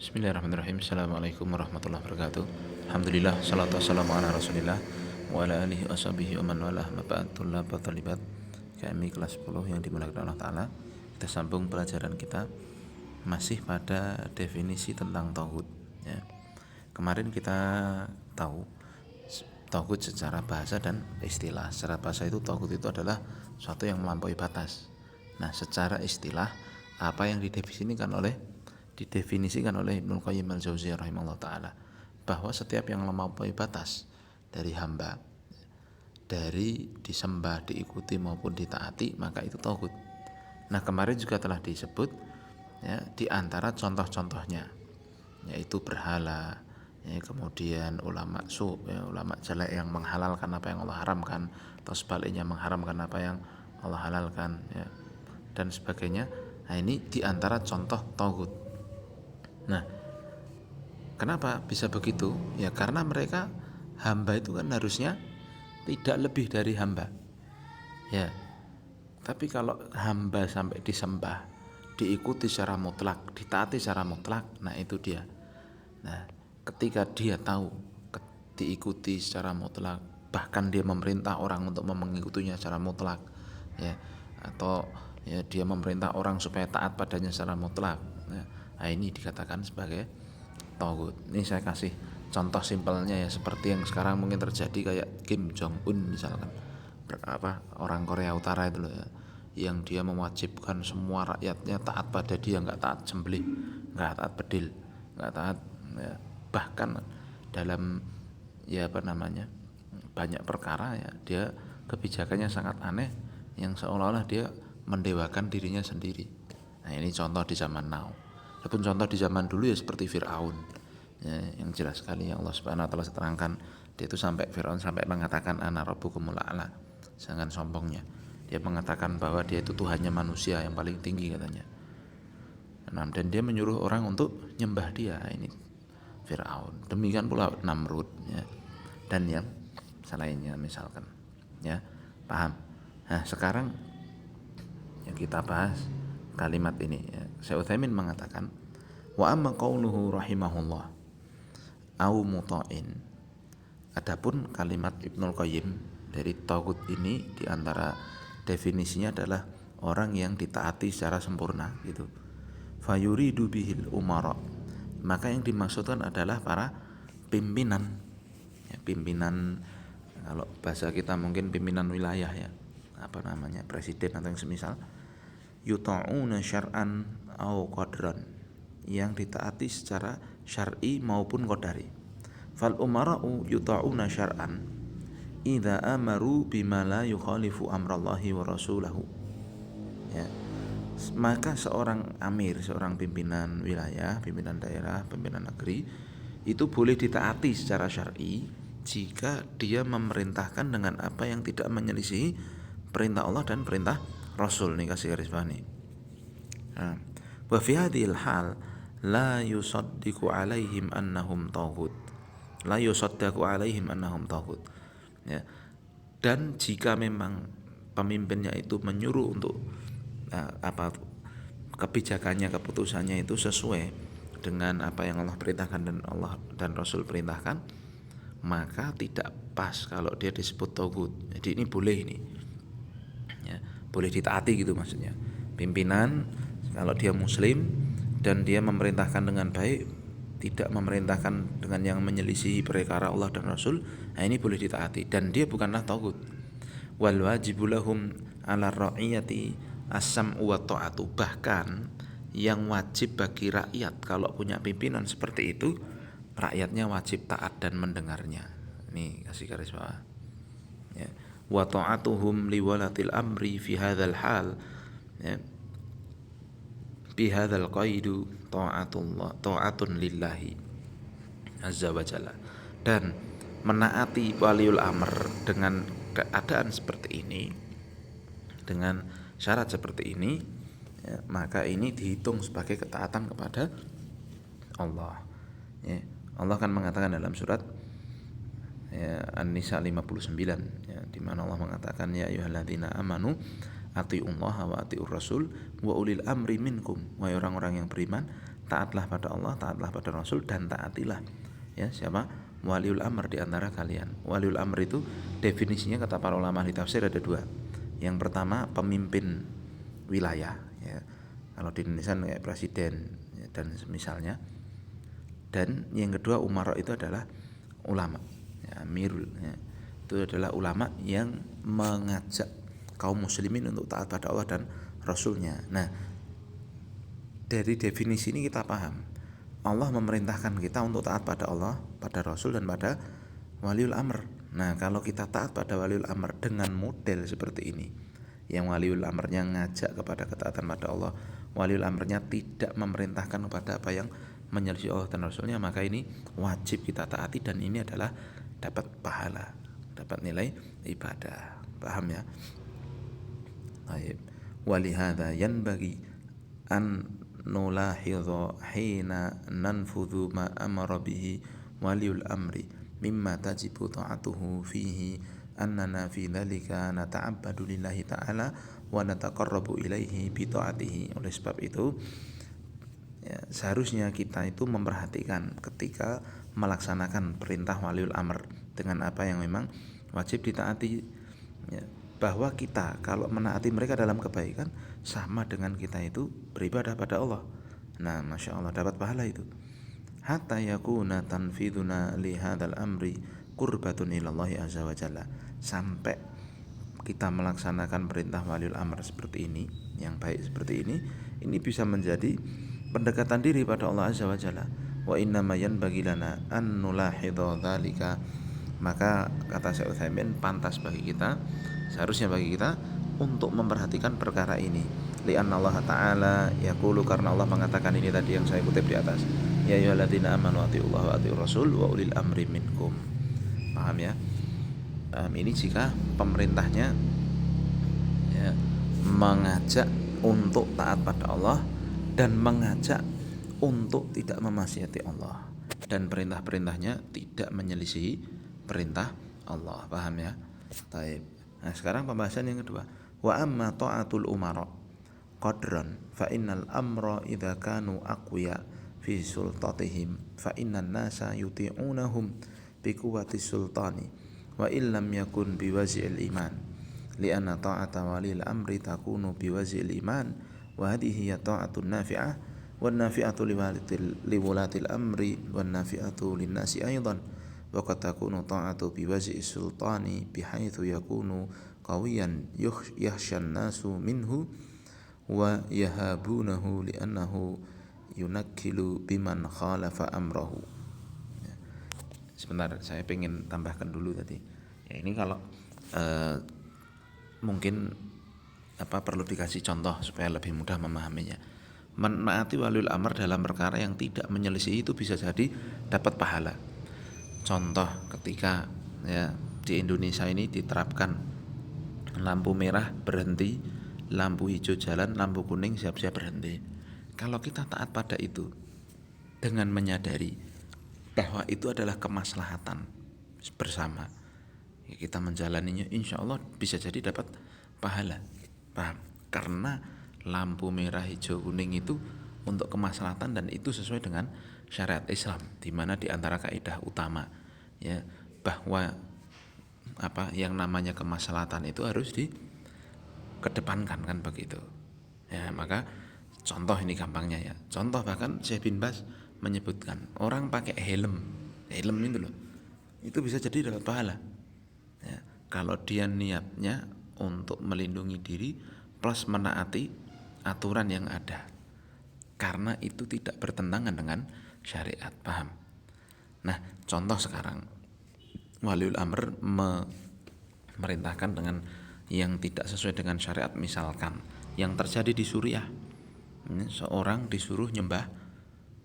Bismillahirrahmanirrahim. Assalamualaikum warahmatullahi wabarakatuh. Alhamdulillah, salatu wassalamu ala rasulillah wa ala alihi wa sahbihi wa man walah. Maba'atullah batalibat KMI kelas 10 yang dimuliakan Allah Ta'ala. Kita sambung pelajaran kita masih pada definisi tentang tauhid ya. Kemarin kita tahu tauhid secara bahasa dan istilah. Secara bahasa itu tauhid itu adalah suatu yang melampaui batas. Nah, secara istilah apa yang didefinisikan oleh Ibnu Qayyim al-Jauziyah rahimahullah taala, bahwa setiap yang melampaui batas dari hamba, dari disembah, diikuti maupun ditaati, maka itu tauhid. Nah, kemarin juga telah disebut ya, di antara contoh-contohnya yaitu berhala ya, kemudian ulama ya, ulama jelek yang menghalalkan apa yang Allah haramkan, atau sebaliknya mengharamkan apa yang Allah halalkan ya, dan sebagainya. Nah, ini di antara contoh tauhid. Nah, kenapa bisa begitu? Ya karena mereka hamba itu kan harusnya tidak lebih dari hamba. Ya. Tapi kalau hamba sampai disembah, diikuti secara mutlak, ditaati secara mutlak, nah itu dia. Nah, ketika dia tahu diikuti secara mutlak, bahkan dia memerintah orang untuk mengikutinya secara mutlak, ya, atau ya dia memerintah orang supaya taat padanya secara mutlak. Nah, ini dikatakan sebagai tauhid. Ini saya kasih contoh simpelnya ya, seperti yang sekarang mungkin terjadi kayak Kim Jong Un misalkan, orang Korea Utara itu loh ya, yang dia mewajibkan semua rakyatnya taat pada dia, nggak taat sembelih, nggak taat bedil, nggak taat ya, bahkan dalam ya banyak perkara ya dia kebijakannya sangat aneh yang seolah-olah dia mendewakan dirinya sendiri. Nah, ini contoh di zaman now. Adapun contoh di zaman dulu ya seperti Fir'aun ya, yang jelas sekali yang Allah Subhanahu wa taala terangkan, dia itu Fir'aun sampai mengatakan ana rabbukumul a'la, sangat sombongnya dia mengatakan bahwa dia itu Tuhannya manusia yang paling tinggi katanya. Nah, dan dia menyuruh orang untuk nyembah dia. Ini Fir'aun. Demikian pula Namrud ya, dan yang selainnya misalkan ya, paham. Nah, sekarang yang kita bahas kalimat ini ya. Syekh Utsaimin mengatakan wa amma qauluhu rahimahullah au muta'in. Adapun kalimat Ibnu Qayyim dari tauhid ini diantara definisinya adalah orang yang ditaati secara sempurna gitu. Fayuridu bihil umara, maka yang dimaksudkan adalah para pimpinan ya, pimpinan, kalau bahasa kita mungkin pimpinan wilayah ya, presiden atau yang semisal, yuta'una syar'an au qadran, yang ditaati secara syar'i maupun qadari. Fal umara'u yuta'una syar'an idza amaru bima la yukhalifu amrallahi wa rasulahu. Ya. Maka seorang amir, seorang pimpinan wilayah, pimpinan daerah, pimpinan negeri itu boleh ditaati secara syar'i jika dia memerintahkan dengan apa yang tidak menyelisihi perintah Allah dan perintah Rasul. Nih kasih garis bawah nih. Wa fi hadhil hal la yusaddiqu alaihim annahum tauhid. La yusaddaqu alaihim annahum tauhid. Ya. Dan jika memang pemimpinnya itu menyuruh untuk kebijakannya, keputusannya itu sesuai dengan apa yang Allah perintahkan dan Allah dan Rasul perintahkan, maka tidak pas kalau dia disebut tauhid. Jadi ini boleh, ini ya, boleh ditaati gitu maksudnya. Pimpinan kalau dia muslim dan dia memerintahkan dengan baik, tidak memerintahkan dengan yang menyelisihi perkara Allah dan Rasul, nah ini boleh ditaati dan dia bukanlah tauhid. Wal wajibu lahum ala ra'iyati as-sam'u wa ta'atu, bahkan yang wajib bagi rakyat kalau punya pimpinan seperti itu, rakyatnya wajib taat dan mendengarnya. Ini kasih garis bawah ya. Wa ta'atuhum liwalatil amri fi hadzal hal ya, bi hadzal qaidu ta'atun lillahi azza wa jalla. Dan menaati waliul amr dengan keadaan seperti ini, dengan syarat seperti ini ya, maka ini dihitung sebagai ketaatan kepada Allah ya. Allah kan mengatakan dalam surat ya, An-Nisa 59 ya, di mana Allah mengatakan ya ayyuhalladzina amanu atiullaha wa atiur rasul wa ulil amri minkum, wahai orang-orang yang beriman taatlah pada Allah, taatlah pada Rasul, dan taatilah ya siapa? Waliul amr di antara kalian. Waliul amr itu definisinya kata para ulama di tafsir ada dua. Yang pertama pemimpin wilayah ya. Kalau di Indonesia kayak presiden ya, dan misalnya. Dan yang kedua umara itu adalah ulama ya, amirul ya. Itu adalah ulama yang mengajak kaum muslimin untuk taat pada Allah dan Rasulnya. Nah, dari definisi ini kita paham Allah memerintahkan kita untuk taat pada Allah, pada Rasul, dan pada waliul amr. Nah, kalau kita taat pada waliul amr dengan model seperti ini, yang waliul amrnya ngajak kepada ketaatan pada Allah, waliul amrnya tidak memerintahkan kepada apa yang menyelisih Allah dan Rasulnya, maka ini wajib kita taati dan ini adalah dapat pahala, dapat nilai ibadah. Paham ya? Baik. Walihada yanbaghi an nulahidha hina nanfudhu ma amara bihi waliul amri mimma tajibu ta'atuhu fihi annana fi dhalika nata'abbadu lillahi ta'ala wa nataqarrabu ilaihi bi ta'atihi. Oleh sebab itu ya, seharusnya kita itu memperhatikan ketika melaksanakan perintah waliul amr dengan apa yang memang wajib ditaati ya, bahwa kita kalau menaati mereka dalam kebaikan sama dengan kita itu beribadah pada Allah. Nah, masya Allah dapat pahala itu. Hatta yakuna tanfiduna li hadzal amri qurbatun ilallahi azza wa jalla. Sampai kita melaksanakan perintah waliul amr seperti ini, yang baik seperti ini bisa menjadi pendekatan diri pada Allah azza wa jalla. Wa inna ma yanbaghi lana an nulahidha dzalika. Maka kata Syekh Utsaimin, pantas bagi kita, seharusnya bagi kita untuk memperhatikan perkara ini. Li'anna Allah Ta'ala yaqulu, karena Allah mengatakan ini tadi yang saya kutip di atas. Ya ayyuhalladzina amanu atiullaha wa atiur rasul wa ulil amri minkum. Paham ya? Ini jika pemerintahnya ya, mengajak untuk taat pada Allah dan mengajak untuk tidak memaksiati Allah, dan perintah-perintahnya tidak menyelisihi perintah Allah. Paham ya? Baik. Nah, sekarang pembahasan yang kedua. Wa amma ta'atul umara qadran fa innal amra idza kanu aqwiya fi sultatihim fa innan nasa yuti'unahum bi quwwati sultani wa illam yakun bi waz'il iman li'anna ta'ata walil amri takunu bi waz'il iman wa hadhihi hiya ta'atun nafi'ah wan nafi'atu liwalatil amri wan nafi'atu linnasi aidan wa qad takunu ta'atu bi waz'is sultani bihaitsu yakunu qawiyan yakhshan nasu minhu wa yahabunahu li'annahu yunakkilu biman khalafa amrahu. Sebentar, saya pengen tambahkan dulu tadi. Ya, ini kalau mungkin perlu dikasih contoh supaya lebih mudah memahaminya. Menaati waliul amr dalam perkara yang tidak menyelisihi itu bisa jadi dapat pahala. Contoh ketika ya di Indonesia ini diterapkan lampu merah berhenti, lampu hijau jalan, lampu kuning siap-siap berhenti. Kalau kita taat pada itu dengan menyadari bahwa itu adalah kemaslahatan bersama, ya kita menjalaninya, insya Allah bisa jadi dapat pahala. Paham? Karena lampu merah hijau kuning itu untuk kemaslahatan dan itu sesuai dengan syariat Islam, di mana di antara kaidah utama ya bahwa yang namanya kemaslahatan itu harus dikedepankan, kan begitu. Ya, maka contoh ini gampangnya ya. Contoh bahkan Syekh bin Baz menyebutkan orang pakai helm itu loh, itu bisa jadi dapat pahala. Ya, kalau dia niatnya untuk melindungi diri plus menaati aturan yang ada, karena itu tidak bertentangan dengan syariat. Paham? Nah, contoh sekarang waliul amr memerintahkan dengan yang tidak sesuai dengan syariat, misalkan yang terjadi di Suriah, seorang disuruh nyembah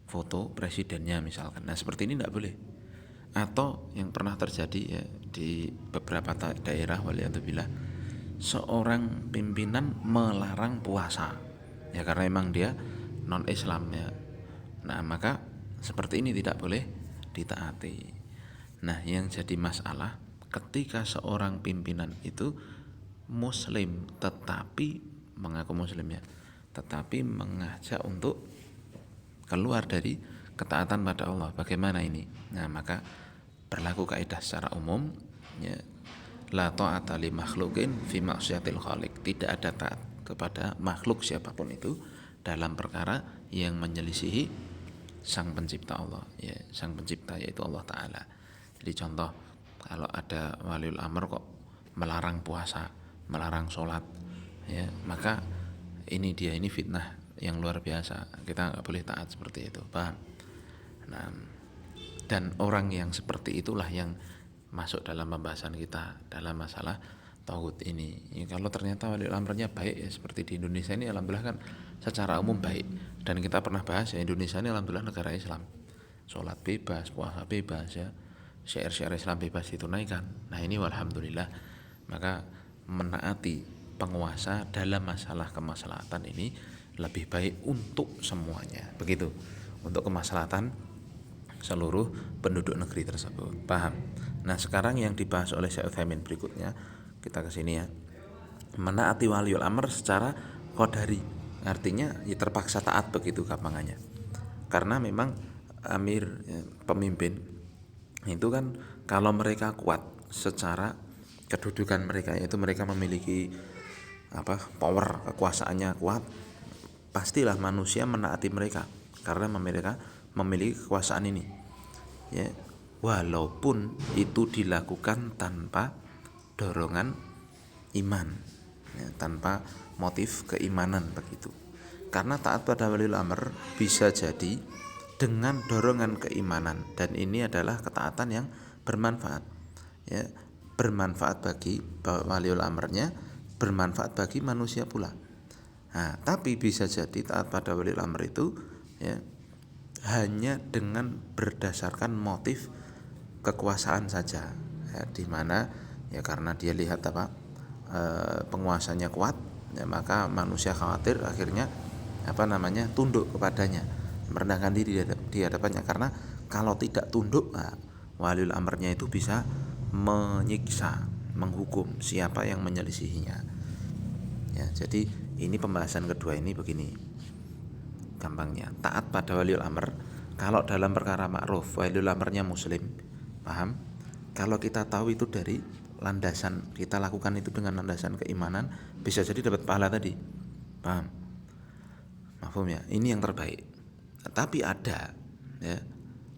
foto presidennya misalkan. Nah, seperti ini tidak boleh. Atau yang pernah terjadi ya di beberapa daerah, waliyadzubillah, seorang pimpinan melarang puasa ya karena memang dia non Islam ya. Nah, maka seperti ini tidak boleh ditaati. Nah, yang jadi masalah ketika seorang pimpinan itu muslim tetapi mengaku muslim ya, tetapi mengajak untuk, keluar dari ketaatan pada Allah. Bagaimana ini? Nah, maka berlaku kaidah secara umum, ya, la ta'ata li makhluqin fi ma'siyatil khaliq. Tidak ada taat kepada makhluk siapapun itu dalam perkara yang menyelisihi sang pencipta Allah, ya, sang pencipta yaitu Allah Ta'ala. Jadi contoh, kalau ada waliul amr kok melarang puasa, melarang sholat, ya, maka ini fitnah yang luar biasa. Kita nggak boleh taat seperti itu, paham? Nah, dan orang yang seperti itulah yang masuk dalam pembahasan kita dalam masalah tauhid ini. Ya, kalau ternyata waliul amrnya baik, ya seperti di Indonesia ini alhamdulillah kan secara umum baik, dan kita pernah bahas ya, Indonesia ini alhamdulillah negara Islam, sholat bebas, puasa bebas, ya, syair-syair Islam bebas ditunaikan. Nah ini alhamdulillah. Maka menaati penguasa dalam masalah kemaslahatan ini lebih baik untuk semuanya, begitu, untuk kemaslahatan seluruh penduduk negeri tersebut, paham? Nah sekarang yang dibahas oleh Syekh Utsaimin berikutnya, kita ke sini ya. Menaati waliul amr secara qadari, artinya ya terpaksa taat, begitu gampangannya. Karena memang amir, ya, pemimpin itu kan kalau mereka kuat secara kedudukan mereka, yaitu mereka memiliki power, kekuasaannya kuat, pastilah manusia menaati mereka karena mereka memiliki kekuasaan ini, ya, walaupun itu dilakukan tanpa dorongan iman, ya, tanpa motif keimanan, begitu. Karena taat pada waliul amr bisa jadi dengan dorongan keimanan, dan ini adalah ketaatan yang bermanfaat, ya, bermanfaat bagi waliul amrnya, bermanfaat bagi manusia pula. Nah, tapi bisa jadi taat pada waliul amr itu, ya, hanya dengan berdasarkan motif kekuasaan saja, ya, di mana ya karena dia lihat penguasanya kuat, ya, maka manusia khawatir akhirnya tunduk kepadanya, merendahkan diri di hadapannya. Karena kalau tidak tunduk, nah, waliul amrnya itu bisa menyiksa, menghukum siapa yang menyelisihinya, ya. Jadi ini pembahasan kedua ini begini gampangnya. Taat pada waliul amr kalau dalam perkara ma'ruf, waliul amrnya muslim, paham? Kalau kita tahu itu dari landasan, kita lakukan itu dengan landasan keimanan, bisa jadi dapat pahala tadi, paham? Mafhum ya? Ini yang terbaik. Tapi ada, ya,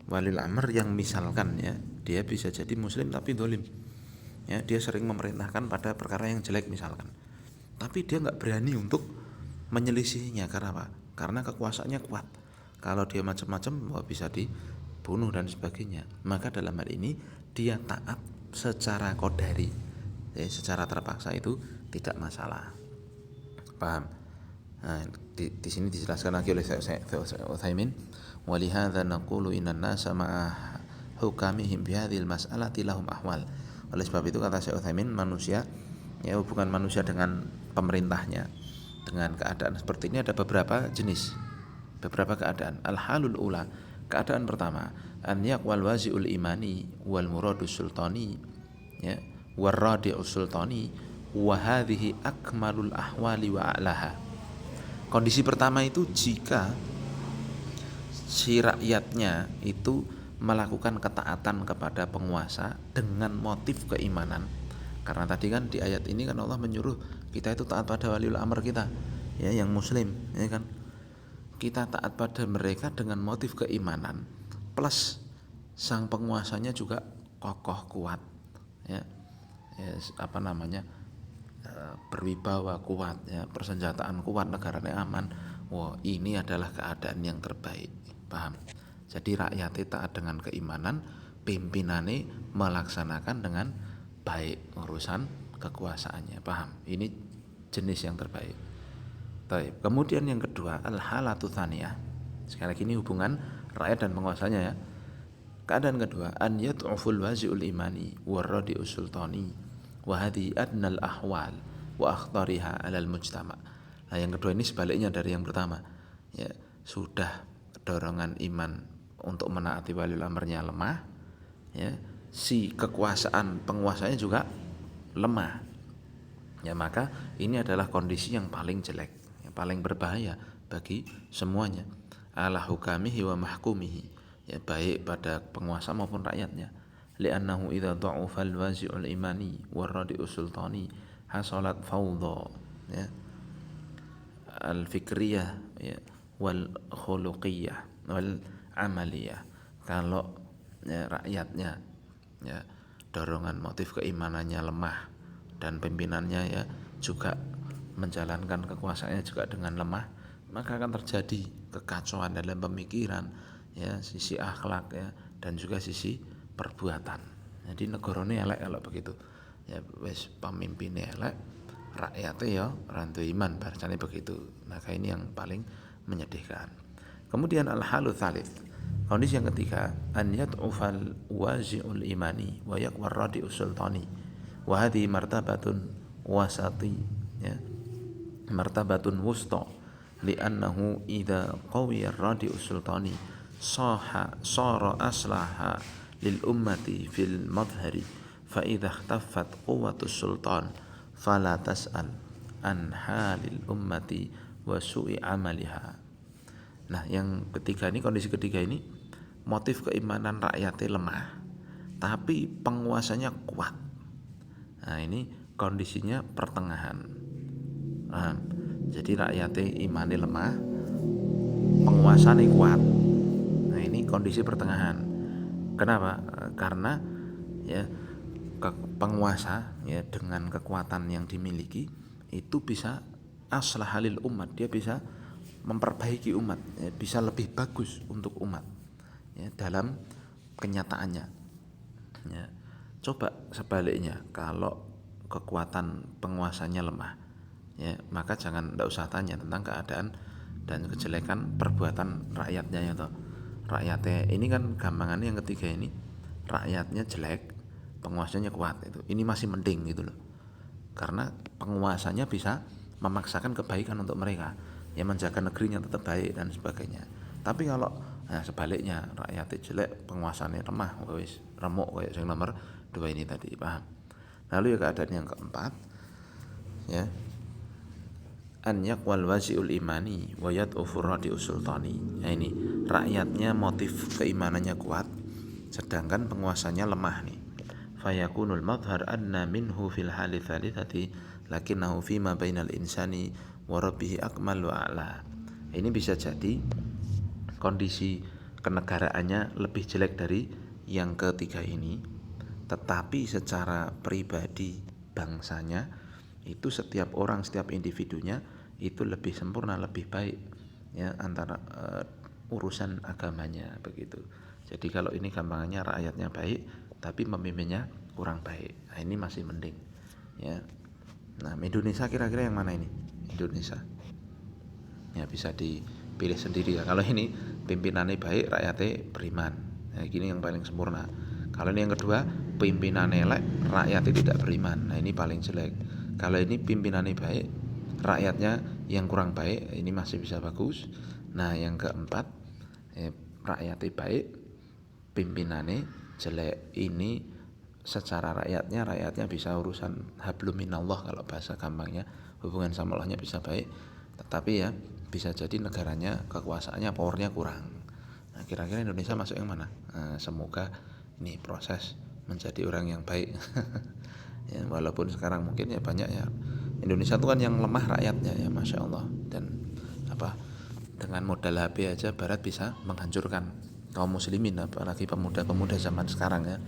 waliul amr yang misalkan, ya, dia bisa jadi muslim tapi dolim, ya, dia sering memerintahkan pada perkara yang jelek misalkan, tapi dia nggak berani untuk menyelisihinya. Karena apa? Karena kekuasaannya kuat. Kalau dia macam-macam, bisa dibunuh dan sebagainya. Maka dalam hal ini dia taat secara qadari, ya, secara terpaksa, itu tidak masalah, paham? Nah, di sini dijelaskan lagi oleh Syekh Utsaimin, walihadza naqulu innan nasa ma'a hukamihim bihadhil mas'alati lahum ahwal. Oleh sebab itu kata Syekh Utsaimin, manusia, ya, hubungan manusia dengan pemerintahnya, dengan keadaan seperti ini ada beberapa jenis, beberapa keadaan. Al-halul ula, keadaan pertama, an yaqwal wazi'ul imani wal muradus sultani, ya, warradi'us sultani wa hadhihi akmalul ahwali wa a'laha. Kondisi pertama itu jika si rakyatnya itu melakukan ketaatan kepada penguasa dengan motif keimanan. Karena tadi kan di ayat ini kan Allah menyuruh kita itu taat pada waliul amr kita, ya, yang muslim, ya kan. Kita taat pada mereka dengan motif keimanan, plus sang penguasanya juga kokoh kuat, ya, berwibawa kuat, ya, persenjataan kuat, negaranya aman. Wah, ini adalah keadaan yang terbaik, paham? Jadi rakyat taat dengan keimanan, pimpinannya melaksanakan dengan baik urusan kekuasaannya, paham? Ini jenis yang terbaik. Baik. Kemudian yang kedua, al-halatu tsaniyah. Sekali lagi ini hubungan rakyat dan penguasanya, ya. Keadaan kedua, an yad'uful wazi'ul imani warradi'us sultani wa hadhi adnal ahwal wa akhtariha 'alal mujtama'. Nah, yang kedua ini sebaliknya dari yang pertama, ya, sudah dorongan iman untuk menaati waliul amrnya lemah, ya, si kekuasaan penguasanya juga lemah, ya, maka ini adalah kondisi yang paling jelek, yang paling berbahaya bagi semuanya. ala hukamihi wa mahkumihi, ya baik pada penguasa maupun rakyatnya. Li'annahu idza dha'ufa al-wazi'ul imani war-radi'us sultani hasalat fawdha, ya al-fikriyah, ya wal khuluqiyah wal amaliyah. Kalau ya, rakyatnya ya dorongan motif keimanannya lemah dan pimpinannya ya juga menjalankan kekuasaannya juga dengan lemah, maka akan terjadi kekacauan dalam pemikiran, ya sisi akhlak ya dan juga sisi perbuatan. Jadi negarane elek kalau begitu. Ya wis pemimpinnya elek, rakyatnya ya rantu iman, bahasanya begitu. Maka ini yang paling menyedihkan. Kemudian al-halu tsalits, kondisi yang ketiga, an yad'ufal wazi'ul imani wa yaqwar radi'us sultani wa hadhihi martabatun wasati, ya martabatun wusta, li'annahu idza qawiya radi'us sultani sara aslaha lil ummati fil madhari, fa idza ikhtaffat quwwatus sultan fala tas'al an halil ummati wa su'i amaliha. Nah, yang ketiga ini, kondisi ketiga ini, motif keimanan rakyatnya lemah, tapi penguasanya kuat. Nah, ini kondisinya pertengahan. Nah, jadi rakyatnya imannya lemah, penguasanya kuat. Nah, ini kondisi pertengahan. Kenapa? Karena ya penguasa ya dengan kekuatan yang dimiliki itu bisa aslahalil umat, dia bisa memperbaiki umat, ya, bisa lebih bagus untuk umat ya dalam kenyataannya. Ya. Coba sebaliknya, kalau kekuatan penguasanya lemah, ya maka tidak usah tanya tentang keadaan dan kejelekan perbuatan rakyatnya ya toh. Rakyatnya ini kan gampangannya yang ketiga ini, rakyatnya jelek, penguasanya kuat, itu ini masih mending gitu loh, karena penguasanya bisa memaksakan kebaikan untuk mereka, ya menjaga negerinya tetap baik dan sebagainya. Tapi kalau sebaliknya, rakyatnya jelek, penguasanya lemah, wis remuk kayak yang nomor 2 ini tadi, paham? Lalu ya keadaan yang keempat, ya an yaqwal wazi'ul imani wa yad'ufur radi'us sultani. Nah ini rakyatnya motif keimanannya kuat, sedangkan penguasanya lemah nih. Fayakunul madhar anna minhu fil hali thalithati lakinnahu fima bainal insani wa rabbihi akmal wa a'la. Ini bisa jadi kondisi kenegaraannya lebih jelek dari yang ketiga ini, tetapi secara pribadi bangsanya itu setiap orang, setiap individunya itu lebih sempurna, lebih baik ya antara urusan agamanya begitu. Jadi kalau ini gampangannya rakyatnya baik tapi pemimpinnya kurang baik, nah ini masih mending ya. Nah, Indonesia kira-kira yang mana ini? Indonesia ya bisa dipilih sendiri ya. Kalau ini pimpinannya baik, rakyatnya beriman, nah gini yang paling sempurna. Kalau ini yang kedua, pimpinannya elek, rakyatnya tidak beriman, nah ini paling jelek. Kalau ini pimpinannya baik, rakyatnya yang kurang baik, ini masih bisa bagus. Nah yang keempat, rakyatnya baik, pimpinannya jelek, ini secara rakyatnya bisa urusan hablum minallah, kalau bahasa gampangnya hubungan sama Allahnya bisa baik, tetapi ya bisa jadi negaranya, kekuasaannya, powernya kurang. Nah kira-kira Indonesia masuk yang mana? Nah, semoga ini proses menjadi orang yang baik. Ya, walaupun sekarang mungkin ya banyak ya, Indonesia itu kan yang lemah rakyatnya ya, masya Allah. Dan dengan modal HP aja Barat bisa menghancurkan kaum muslimin, apalagi pemuda-pemuda zaman sekarang ya.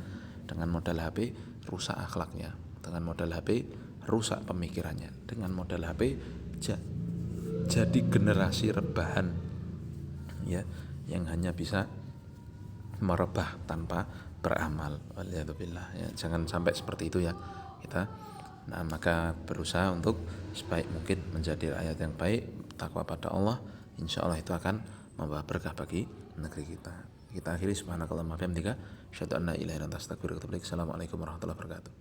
Dengan modal HP rusak akhlaknya, dengan modal HP rusak pemikirannya, dengan modal HP jadi generasi rebahan ya, yang hanya bisa merebah tanpa beramal. Waliyadzubillah ya, jangan sampai seperti itu ya kita. Nah maka berusaha untuk sebaik mungkin menjadi rakyat yang baik, takwa pada Allah, insya Allah itu akan membawa berkah bagi negeri kita. Kita akhiri subhanakallahumma wa bihamdika asyhadu an la ilaha illa anta astaghfiruka wa atubu ilaik. Assalamualaikum warahmatullahi wabarakatuh.